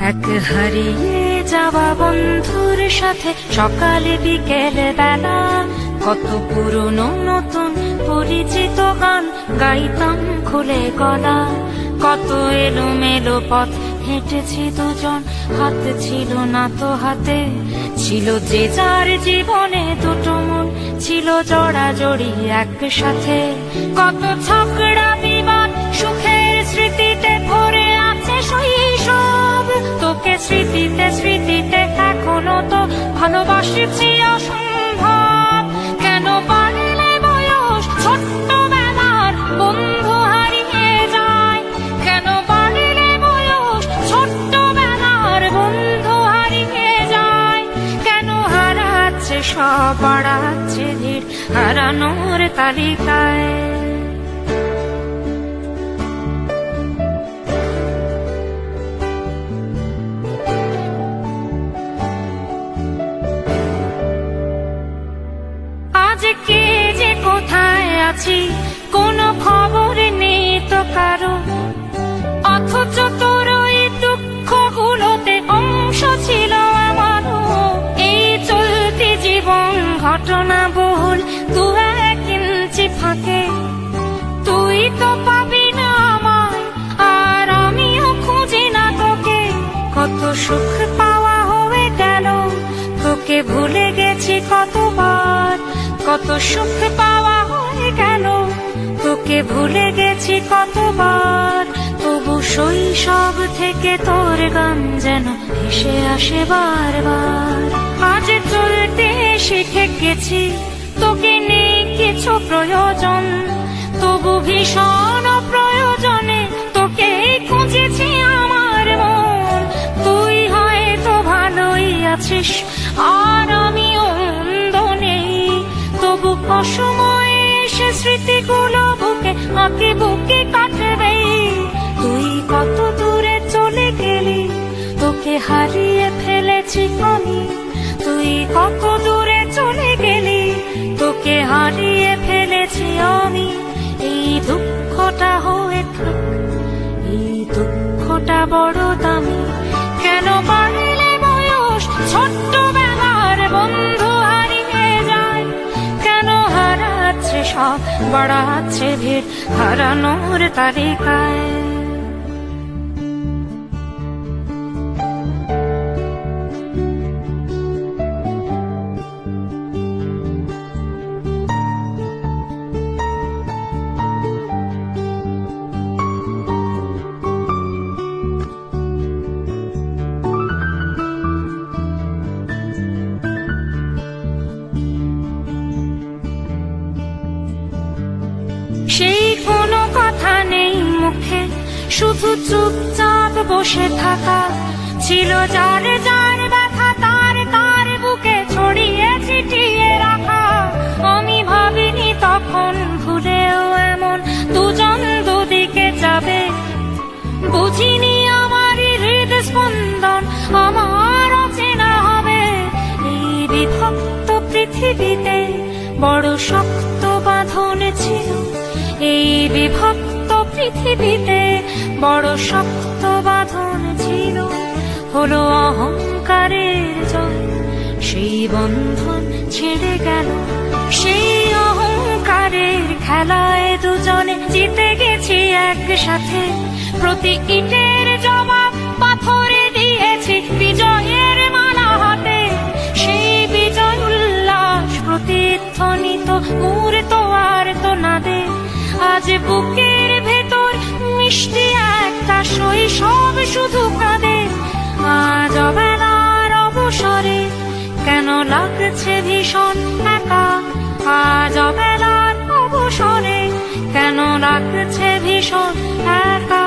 এক হারিয়ে যাওয়া বন্ধুর সাথে সকালে বিকেল বেলা কত পুরনো নতুন পরিচিত গান গাইতাম খুলে গলা। কত এলোমেলো পথ হেঁটেছি দুজন, হাত ছিল না তো হাতে, ছিল যে যার জীবনে দুটো মন, ছিল জড়াজড়ি একসাথে। কত ঝগড়া বিবাদ সুখের স্মৃতিতে ভরে আছে শৈশব, তোকে স্মৃতিতে স্মৃতিতে এখনো তো ভালোবাসছি অসম্ভব। কেন বাড়লে বয়স ছোট্টবেলার বন্ধু হারিয়ে যায়, কেন বাড়লে বয়স ছোট্টবেলার বন্ধু হারিয়ে যায়, কেন হারাচ্ছে সব বাড়াচ্ছে ভিড় হারানোর তালিকায়। কে যে কোথায় আছি কোনো খবর নেই তো কারো, অথচ তোর ওই দুঃখগুলোতে অংশ ছিল আমারও। এই চলতি জীবন ঘটনা বহুল দু এক ইঞ্চি ফাঁকে, তুই তো পাবি না আমায় আর আমিও খুঁজি না তোকে। কত সুখ পাওয়া হয়ে গেল, তোকে ভুলে গেছি কতবার। কত সুখ পাওয়া হয়ে গেল, তোকে ভুলে গেছি কতবার। তবু শৈশব থেকে তোর গান যেন ভেসে আসে বারবার। আজ চলতে শিখে গেছি, তোকে নেই কিছু প্রয়োজন, তবু ভীষণ প্রয়োজনে তোকে খুঁজেছি আমার মন। তুই হয়তো ভালোই আছিস আর আমিও মন্দ নেই, তবু অসময়ে এসে স্মৃতিগুলো বুকে আঁকে বুকে কাটবে। তুই কত দূরে চলে গেলি, তোকে হারিয়ে ফেলেছি আমি। তুই কত দূরে চলে গেলি, তোকে হারিয়ে ফেলেছি আমি। এই দুঃখটা হয়ে থাক, এই দুঃখটা বড় দামি। কেন বাড়লে বয়স ছোট্টবেলার বন্ধু হারিয়ে যায়, কেন হারাচ্ছে সব বাড়াচ্ছে ভিড় হারানোর তালিকায়। সেই কোনো কথা নেই মুখে, শুধু চুপচাপ বসে থাকা। ছিল যার যার ব্যথা তার তার বুকে ছড়িয়ে ছিটিয়ে রাখা। আমি ভাবিনি তখন ভুলেও এমন দুজন দুদিকে যাবে, বুঝিনি আমার হৃদ স্পন্দন আমার অচেনা হবে। এই বিভক্ত পৃথিবীতে বড় শক্ত বাঁধন ছিল, এই বিভক্ত পৃথিবীতে বড় শক্ত বাঁধন ছিল। হলো অহংকারের জয়, সেই বন্ধন ছেড়ে গেল। সেই অহংকারের খেলায় দুজনে জিতে গেছি একসাথে। প্রতি ইটের জবাব পাথরে দিয়েছি বিজয়ের মালা হাতে। সেই বিজয় উল্লাস প্রতিধ্বনিত মুহূর্ত আর তো না দে। আজ বুকের ভেতর মিষ্টি একটা শৈশব শুধু কাঁদে। আজ অবেলার অবসরে কেন লাগছে ভীষণ একা, আজ অবেলার অবসরে কেন লাগছে ভীষণ একা।